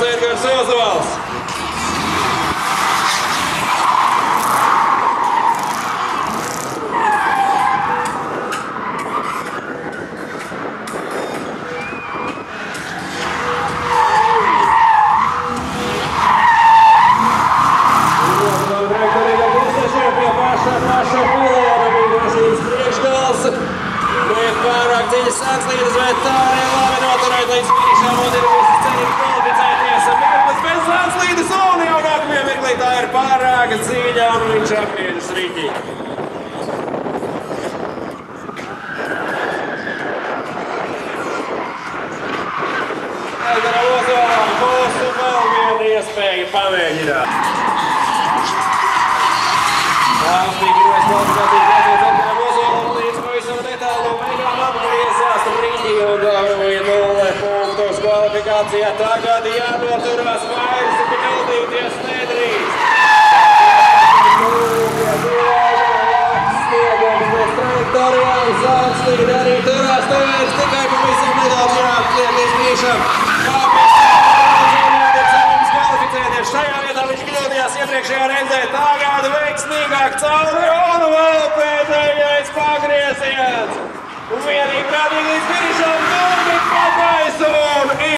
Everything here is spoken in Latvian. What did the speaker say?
brauc Edgars Ozovals. Dziļas sākslīdes, bet tā arī labi noturēt līdz finišam un ir visas cerības kvalificēties. Mirklis bez sākslīdes un jau nākamajā mirklī tā ir pārāk dziļa un viņš apgriežas riņķī. Edgara Ozolam būs vēl viena iespēja pamēģināt. Tālstīgi ir vairs kvalifikācijas redzēt Edgaram Ozolam līdz pavisam netālu beigām apgriezās riņķī un 0 punktus kvalifikācijā. Tagad jānoturās vairs pildīties nedrīkst. Sniegums bez trajektorijām, Zālslīde arī turās, tāpēc tikai pavisam nedaudz jāatliekties priekšam. Šajā vietā viņš kļūdījās iepriekšējā reizē, tagad veiksmīgāk cauri un vēl pēdējais pagrieziens. Un vienīgi rādīgi līdz finišam